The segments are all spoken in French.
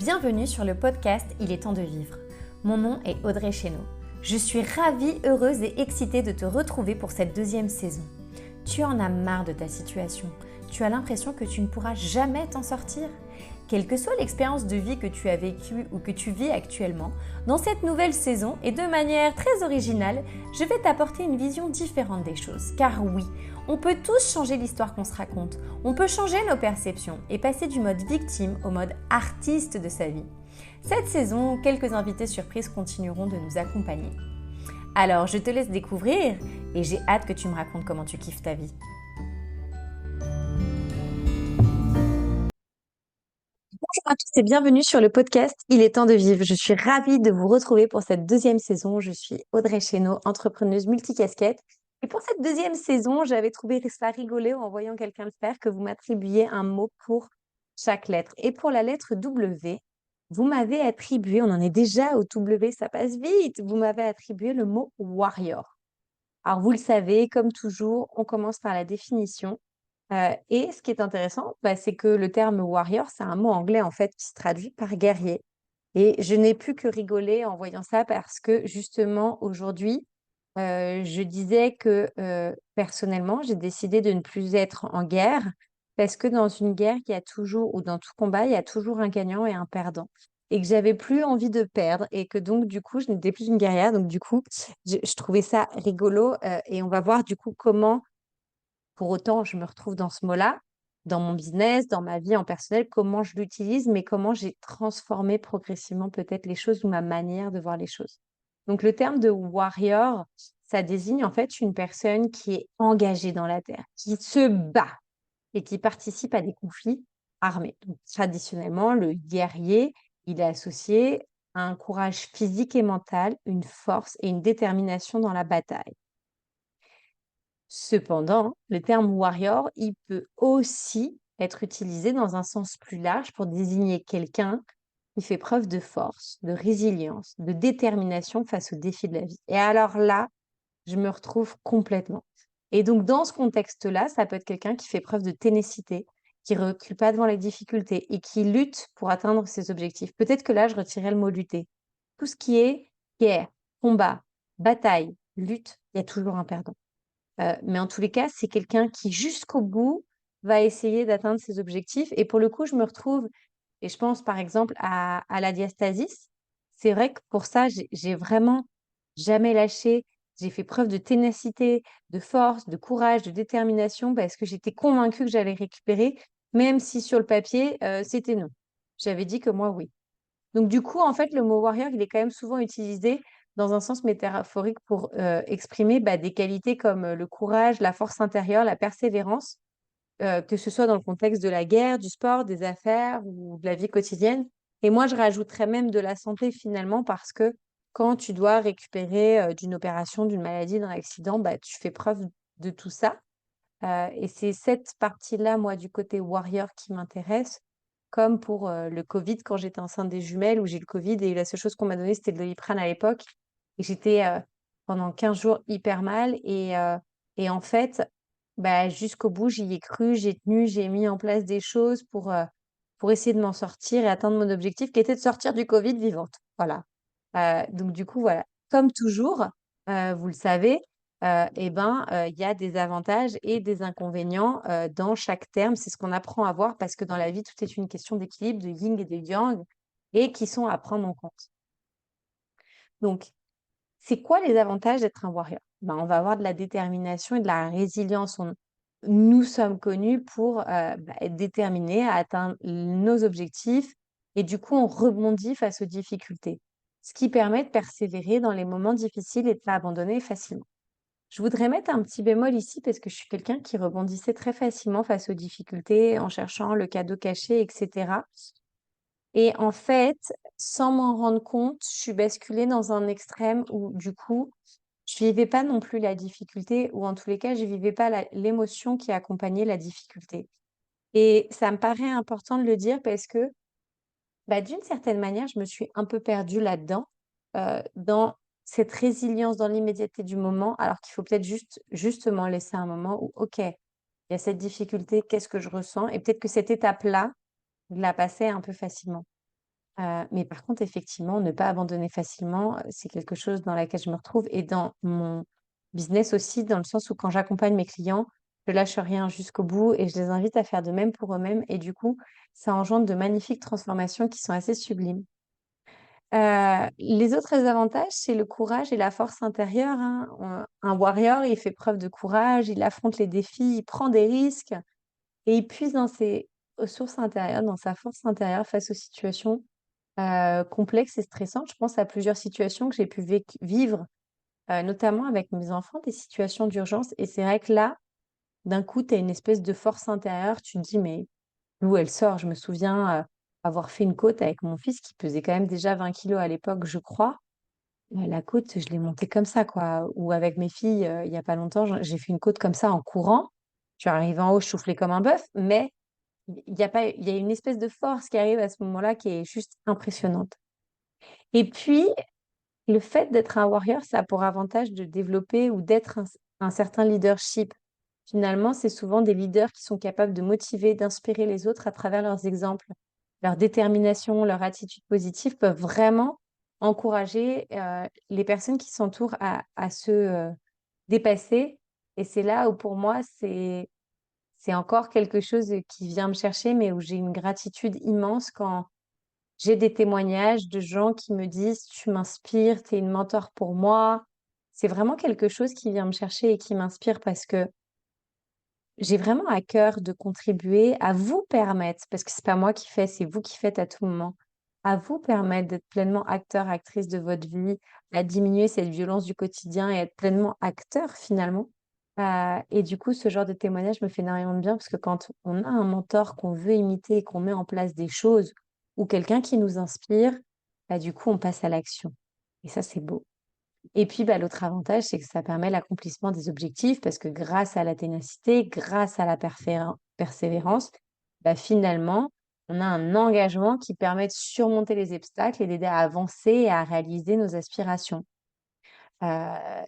Bienvenue sur le podcast Il est temps de vivre. Mon nom est Audrey Chéneau. Je suis ravie, heureuse et excitée de te retrouver pour cette deuxième saison. Tu en as marre de ta situation. Tu as l'impression que tu ne pourras jamais t'en sortir. Quelle que soit l'expérience de vie que tu as vécue ou que tu vis actuellement, dans cette nouvelle saison et de manière très originale, je vais t'apporter une vision différente des choses. Car oui, on peut tous changer l'histoire qu'on se raconte. On peut changer nos perceptions et passer du mode victime au mode artiste de sa vie. Cette saison, quelques invités surprises continueront de nous accompagner. Alors, je te laisse découvrir et j'ai hâte que tu me racontes comment tu kiffes ta vie. Bonjour à tous et bienvenue sur le podcast Il est temps de vivre. Je suis ravie de vous retrouver pour cette deuxième saison. Je suis Audrey Chéneau, entrepreneuse multicasquette. Et pour cette deuxième saison, j'avais trouvé ça rigolo en voyant quelqu'un le faire que vous m'attribuiez un mot pour chaque lettre. Et pour la lettre W, vous m'avez attribué, on en est déjà au W, ça passe vite, vous m'avez attribué le mot warrior. Alors vous le savez, comme toujours, on commence par la définition. Et ce qui est intéressant, c'est que le terme warrior, c'est un mot anglais en fait qui se traduit par guerrier. Et je n'ai pu que rigoler en voyant ça parce que justement aujourd'hui, je disais que personnellement, j'ai décidé de ne plus être en guerre parce que dans une guerre, il y a toujours, ou dans tout combat, il y a toujours un gagnant et un perdant. Et que j'avais plus envie de perdre et que donc du coup, je n'étais plus une guerrière. Donc du coup, je trouvais ça rigolo et on va voir du coup comment pour autant, je me retrouve dans ce mot-là, dans mon business, dans ma vie en personnel, comment je l'utilise, mais comment j'ai transformé progressivement peut-être les choses ou ma manière de voir les choses. Donc, le terme de warrior, ça désigne en fait une personne qui est engagée dans la terre, qui se bat et qui participe à des conflits armés. Donc, traditionnellement, le guerrier, il est associé à un courage physique et mental, une force et une détermination dans la bataille. Cependant, le terme warrior, il peut aussi être utilisé dans un sens plus large pour désigner quelqu'un qui fait preuve de force, de résilience, de détermination face aux défis de la vie. Et alors là, je me retrouve complètement. Et donc, dans ce contexte-là, ça peut être quelqu'un qui fait preuve de ténacité, qui ne recule pas devant les difficultés et qui lutte pour atteindre ses objectifs. Peut-être que là, je retirerais le mot lutter. Tout ce qui est guerre, combat, bataille, lutte, il y a toujours un perdant. Mais en tous les cas, c'est quelqu'un qui, jusqu'au bout, va essayer d'atteindre ses objectifs. Et pour le coup, je me retrouve, et je pense par exemple à la diastasis. C'est vrai que pour ça, j'ai vraiment jamais lâché. J'ai fait preuve de ténacité, de force, de courage, de détermination parce que j'étais convaincue que j'allais récupérer, même si sur le papier, c'était non. J'avais dit que moi, oui. Donc du coup, en fait, le mot warrior, il est quand même souvent utilisé dans un sens métaphorique pour exprimer des qualités comme le courage, la force intérieure, la persévérance, que ce soit dans le contexte de la guerre, du sport, des affaires ou de la vie quotidienne. Et moi, je rajouterais même de la santé finalement parce que quand tu dois récupérer d'une opération, d'une maladie, d'un accident, tu fais preuve de tout ça. Et c'est cette partie-là, moi, du côté warrior qui m'intéresse, comme pour le Covid, quand j'étais enceinte des jumelles, où j'ai eu le Covid, et la seule chose qu'on m'a donné, c'était de Doliprane à l'époque. Et j'étais pendant 15 jours hyper mal. Et en fait, jusqu'au bout, j'y ai cru, j'ai tenu, j'ai mis en place des choses pour essayer de m'en sortir et atteindre mon objectif, qui était de sortir du Covid vivante. Voilà. Donc du coup, voilà. Comme toujours, vous le savez, il y a des avantages et des inconvénients dans chaque terme. C'est ce qu'on apprend à voir parce que dans la vie, tout est une question d'équilibre, de yin et de yang, et qui sont à prendre en compte. Donc, c'est quoi les avantages d'être un warrior? On va avoir de la détermination et de la résilience. Nous sommes connus pour être déterminés à atteindre nos objectifs et du coup, on rebondit face aux difficultés, ce qui permet de persévérer dans les moments difficiles et de pas abandonner facilement. Je voudrais mettre un petit bémol ici parce que je suis quelqu'un qui rebondissait très facilement face aux difficultés en cherchant le cadeau caché, etc. Et en fait, sans m'en rendre compte, je suis basculée dans un extrême où du coup, je vivais pas non plus la difficulté ou en tous les cas, je vivais pas l'émotion qui accompagnait la difficulté. Et ça me paraît important de le dire parce que d'une certaine manière, je me suis un peu perdue là-dedans, dans cette résilience dans l'immédiateté du moment, alors qu'il faut peut-être justement laisser un moment où, OK, il y a cette difficulté, qu'est-ce que je ressens? Et peut-être que cette étape-là, je la passais un peu facilement. Mais par contre, effectivement, ne pas abandonner facilement, c'est quelque chose dans laquelle je me retrouve et dans mon business aussi, dans le sens où quand j'accompagne mes clients, je lâche rien jusqu'au bout et je les invite à faire de même pour eux-mêmes et du coup, ça engendre de magnifiques transformations qui sont assez sublimes. Les autres avantages, c'est le courage et la force intérieure, hein. Un warrior, il fait preuve de courage, il affronte les défis, il prend des risques et il puise dans ses ressources intérieures, dans sa force intérieure face aux situations complexes et stressantes. Je pense à plusieurs situations que j'ai pu vivre, notamment avec mes enfants, des situations d'urgence. Et c'est vrai que là, d'un coup, tu as une espèce de force intérieure. Tu te dis, mais d'où elle sort? Je me souviens avoir fait une côte avec mon fils qui pesait quand même déjà 20 kilos à l'époque, je crois. La côte, je l'ai montée comme ça, quoi. Ou avec mes filles, il y a pas longtemps, j'ai fait une côte comme ça en courant. Je suis arrivée en haut, je soufflais comme un bœuf, mais il y a pas, il y a une espèce de force qui arrive à ce moment-là qui est juste impressionnante. Et puis, le fait d'être un warrior, ça a pour avantage de développer ou d'être un certain leadership. Finalement, c'est souvent des leaders qui sont capables de motiver, d'inspirer les autres à travers leurs exemples. Leur détermination, leur attitude positive peuvent vraiment encourager les personnes qui s'entourent à se dépasser. Et c'est là où pour moi, c'est encore quelque chose qui vient me chercher, mais où j'ai une gratitude immense quand j'ai des témoignages de gens qui me disent: «Tu m'inspires, tu es une mentor pour moi». C'est vraiment quelque chose qui vient me chercher et qui m'inspire parce que j'ai vraiment à cœur de contribuer à vous permettre, parce que c'est pas moi qui fais, c'est vous qui faites à tout moment, à vous permettre d'être pleinement acteur, actrice de votre vie, à diminuer cette violence du quotidien et être pleinement acteur finalement. Et du coup, ce genre de témoignage me fait énormément de bien parce que quand on a un mentor qu'on veut imiter et qu'on met en place des choses ou quelqu'un qui nous inspire, bah, du coup, on passe à l'action. Et ça, c'est beau. Et puis, bah, l'autre avantage, c'est que ça permet l'accomplissement des objectifs parce que grâce à la ténacité, grâce à la persévérance, bah, finalement, on a un engagement qui permet de surmonter les obstacles et d'aider à avancer et à réaliser nos aspirations. Heu,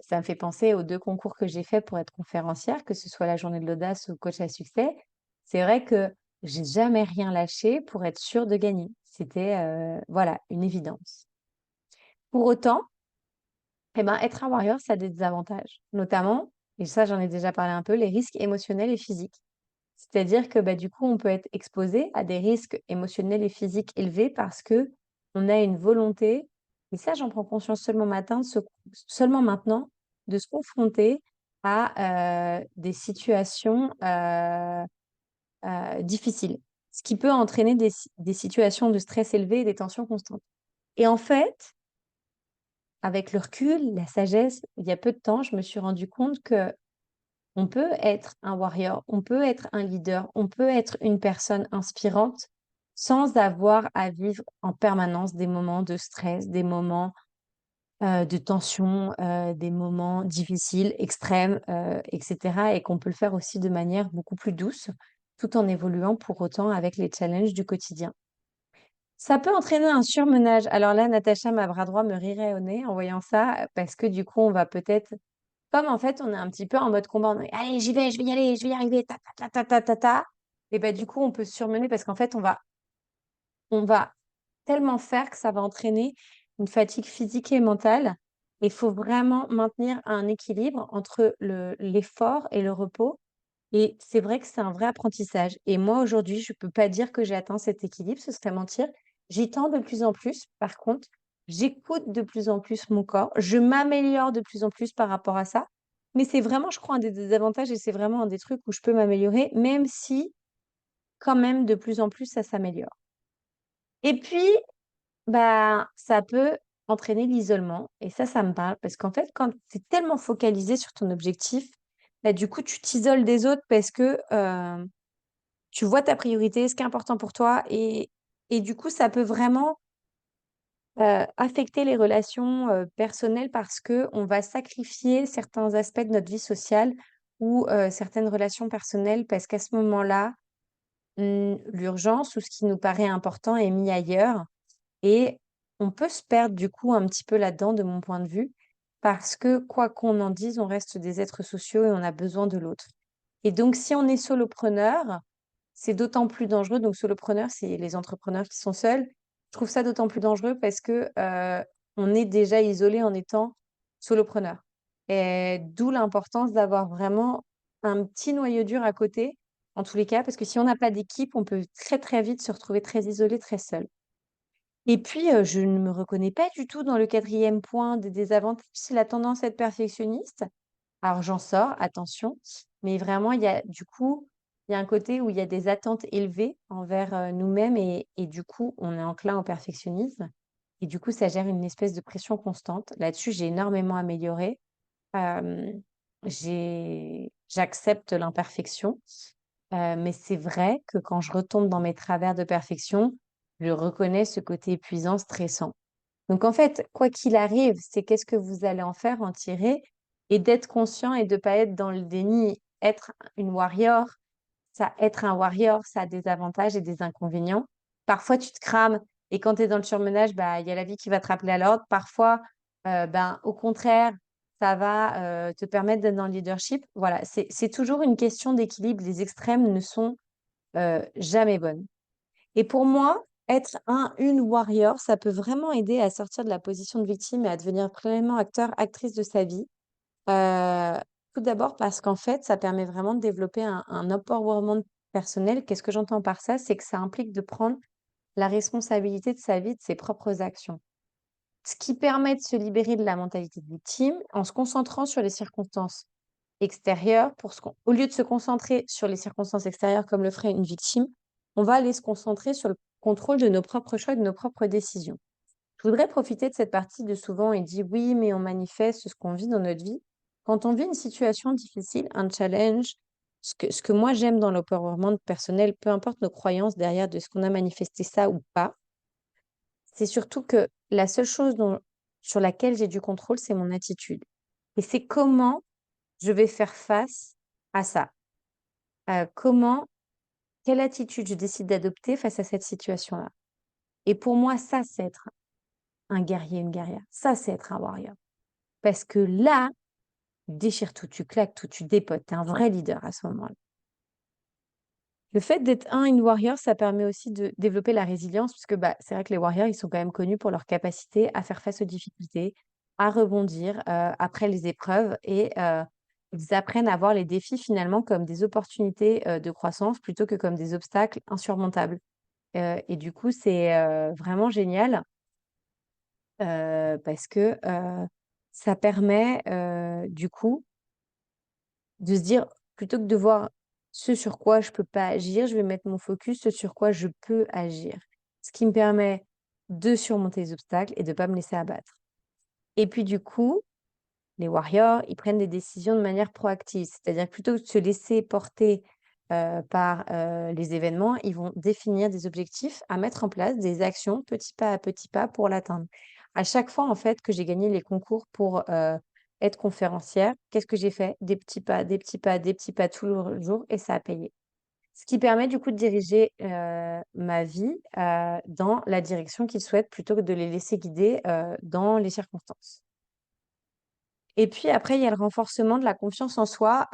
Ça me fait penser aux 2 concours que j'ai faits pour être conférencière, que ce soit la journée de l'audace ou coach à succès. C'est vrai que j'ai jamais rien lâché pour être sûre de gagner. C'était, voilà, une évidence. Pour autant, eh ben, être un warrior, ça a des désavantages, notamment, et ça j'en ai déjà parlé un peu, les risques émotionnels et physiques. C'est-à-dire que bah, du coup, on peut être exposé à des risques émotionnels et physiques élevés parce que on a une volonté, et ça j'en prends conscience seulement maintenant, de se confronter à des situations difficiles, ce qui peut entraîner des situations de stress élevé et des tensions constantes. Et en fait, avec le recul, la sagesse, il y a peu de temps, je me suis rendu compte que on peut être un warrior, on peut être un leader, on peut être une personne inspirante sans avoir à vivre en permanence des moments de stress, des moments de tension, des moments difficiles, extrêmes, etc. Et qu'on peut le faire aussi de manière beaucoup plus douce, tout en évoluant pour autant avec les challenges du quotidien. Ça peut entraîner un surmenage. Alors là, Natacha, ma bras droit, me rirait au nez en voyant ça, parce que du coup, on va peut-être, comme en fait, on est un petit peu en mode combat, on est: «Allez, j'y vais, je vais y aller, je vais y arriver, ta ta ta ta ta ta ta», et bah, du coup, on peut surmener parce qu'en fait, on va tellement faire que ça va entraîner une fatigue physique et mentale. Il faut vraiment maintenir un équilibre entre l'effort et le repos, et c'est vrai que c'est un vrai apprentissage. Et moi, aujourd'hui, je peux pas dire que j'ai atteint cet équilibre, ce serait mentir. J'y tends de plus en plus. Par contre, j'écoute de plus en plus mon corps. Je m'améliore de plus en plus par rapport à ça. Mais c'est vraiment, je crois, un des désavantages et c'est vraiment un des trucs où je peux m'améliorer, même si, quand même, de plus en plus, ça s'améliore. Et puis, bah, ça peut entraîner l'isolement. Et ça me parle parce qu'en fait, quand tu es tellement focalisé sur ton objectif, bah, du coup, tu t'isoles des autres parce que, tu vois ta priorité, ce qui est important pour toi, et du coup, ça peut vraiment, affecter les relations, personnelles parce que on va sacrifier certains aspects de notre vie sociale ou, certaines relations personnelles parce qu'à ce moment-là, l'urgence ou ce qui nous paraît important est mis ailleurs, et on peut se perdre du coup un petit peu là-dedans de mon point de vue, parce que quoi qu'on en dise, on reste des êtres sociaux et on a besoin de l'autre. Et donc si on est solopreneur, c'est d'autant plus dangereux. Donc solopreneur, c'est les entrepreneurs qui sont seuls. Je trouve ça d'autant plus dangereux parce que, on est déjà isolé en étant solopreneur et d'où l'importance d'avoir vraiment un petit noyau dur à côté, en tous les cas, parce que si on n'a pas d'équipe, on peut très, très vite se retrouver très isolé, très seul. Et puis, je ne me reconnais pas du tout dans le quatrième point des désavantages, c'est la tendance à être perfectionniste. Alors j'en sors, attention, mais vraiment il y a du coup, il y a un côté où il y a des attentes élevées envers, nous-mêmes et du coup, on est enclin au perfectionnisme et du coup, ça gère une espèce de pression constante. Là-dessus, j'ai énormément amélioré. J'accepte l'imperfection, mais c'est vrai que quand je retombe dans mes travers de perfection, je reconnais ce côté épuisant, stressant. Donc en fait, quoi qu'il arrive, c'est qu'est-ce que vous allez en faire, en tirer et d'être conscient et de pas être dans le déni. Être un warrior, ça a des avantages et des inconvénients. Parfois, tu te crames et quand tu es dans le surmenage, bah, il y a la vie qui va te rappeler à l'ordre. Parfois, ben, au contraire, ça va, te permettre d'être dans le leadership. Voilà, c'est toujours une question d'équilibre. Les extrêmes ne sont, jamais bonnes. Et pour moi, être une warrior, ça peut vraiment aider à sortir de la position de victime et à devenir pleinement acteur, actrice de sa vie. Heu, Tout d'abord parce qu'en fait, ça permet vraiment de développer un empowerment personnel. Qu'est-ce que j'entends par ça? C'est que ça implique de prendre la responsabilité de sa vie, de ses propres actions. Ce qui permet de se libérer de la mentalité de victime en se concentrant sur les circonstances extérieures au lieu de se concentrer sur les circonstances extérieures comme le ferait une victime, on va aller se concentrer sur le contrôle de nos propres choix et de nos propres décisions. Je voudrais profiter de cette partie de souvent et dit oui, mais on manifeste ce qu'on vit dans notre vie. Quand on vit une situation difficile, un challenge, ce que moi j'aime dans l'empowerment personnel, peu importe nos croyances derrière de ce qu'on a manifesté ça ou pas, c'est surtout que la seule chose sur laquelle j'ai du contrôle, c'est mon attitude. Et c'est comment je vais faire face à ça. Comment, quelle attitude je décide d'adopter face à cette situation-là. Et pour moi, ça, c'est être un guerrier, une guerrière. Ça, c'est être un warrior. Parce que là, tu déchires tout, tu claques tout, tu dépotes, tu es un vrai leader à ce moment-là. Le fait d'être une warrior, ça permet aussi de développer la résilience, puisque bah, c'est vrai que les warriors, ils sont quand même connus pour leur capacité à faire face aux difficultés, à rebondir après les épreuves et ils apprennent à voir les défis finalement comme des opportunités de croissance plutôt que comme des obstacles insurmontables. Et du coup, c'est vraiment génial parce que ça permet du coup de se dire, plutôt que de voir ce sur quoi je peux pas agir, je vais mettre mon focus ce sur quoi je peux agir. Ce qui me permet de surmonter les obstacles et de pas me laisser abattre. Et puis du coup, les warriors, ils prennent des décisions de manière proactive. C'est-à-dire que plutôt que de se laisser porter, par, les événements, ils vont définir des objectifs à mettre en place, des actions petit pas pour l'atteindre. À chaque fois, en fait, que j'ai gagné les concours pour, être conférencière, qu'est-ce que j'ai fait? Des petits pas, des petits pas, des petits pas tout le jour et ça a payé. Ce qui permet du coup de diriger, ma vie, dans la direction qu'ils souhaitent plutôt que de les laisser guider, dans les circonstances. Et puis après, il y a le renforcement de la confiance en soi,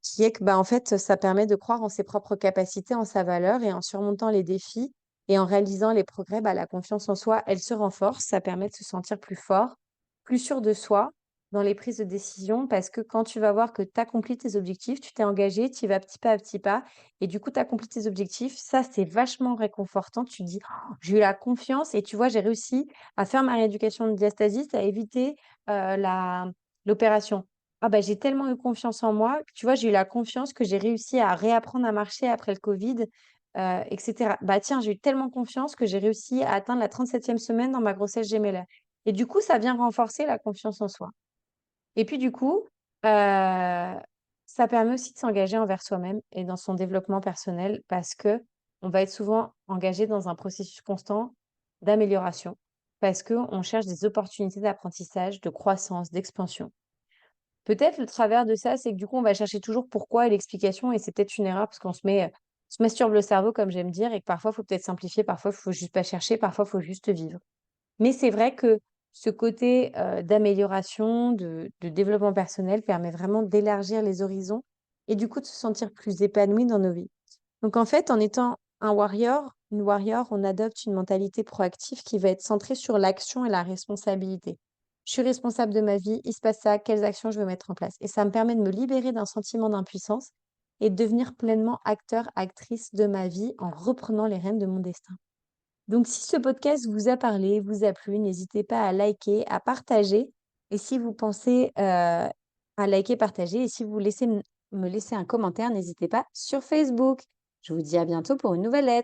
qui est que, bah, en fait, ça permet de croire en ses propres capacités, en sa valeur et en surmontant les défis et en réalisant les progrès, bah, la confiance en soi, elle se renforce. Ça permet de se sentir plus fort, plus sûr de soi dans les prises de décision parce que quand tu vas voir que tu accomplis tes objectifs, tu t'es engagé, tu y vas petit pas à petit pas et du coup, tu accomplis tes objectifs. Ça, c'est vachement réconfortant. Tu te dis: «Oh, j'ai eu la confiance et tu vois, j'ai réussi à faire ma rééducation de diastasie, à éviter, la l'opération. Ah bah, j'ai tellement eu confiance en moi que, tu vois, j'ai eu la confiance que j'ai réussi à réapprendre à marcher après le covid, et cetera. Bah, tiens, j'ai eu tellement confiance que j'ai réussi à atteindre la 37e semaine dans ma grossesse gémellaire et du coup, ça vient renforcer la confiance en soi et puis du coup, ça permet aussi de s'engager envers soi-même et dans son développement personnel parce que on va être souvent engagé dans un processus constant d'amélioration parce qu'on cherche des opportunités d'apprentissage, de croissance, d'expansion. Peut-être le travers de ça, c'est que du coup, on va chercher toujours pourquoi et l'explication et c'est peut-être une erreur parce qu'on se masturbe le cerveau comme j'aime dire et que parfois, il faut peut-être simplifier, parfois, il faut juste pas chercher, parfois, il faut juste vivre. Mais c'est vrai que ce côté, d'amélioration, de développement personnel permet vraiment d'élargir les horizons et du coup de se sentir plus épanoui dans nos vies. Donc en fait, en étant un warrior, Une warrior, on adopte une mentalité proactive qui va être centrée sur l'action et la responsabilité. Je suis responsable de ma vie, il se passe ça, quelles actions je veux mettre en place? Et ça me permet de me libérer d'un sentiment d'impuissance et de devenir pleinement acteur, actrice de ma vie en reprenant les rênes de mon destin. Donc, si ce podcast vous a parlé, vous a plu, n'hésitez pas à liker, à partager. Et si vous pensez à liker, partager, et si vous laissez me laisser un commentaire, n'hésitez pas sur Facebook. Je vous dis à bientôt pour une nouvelle lettre.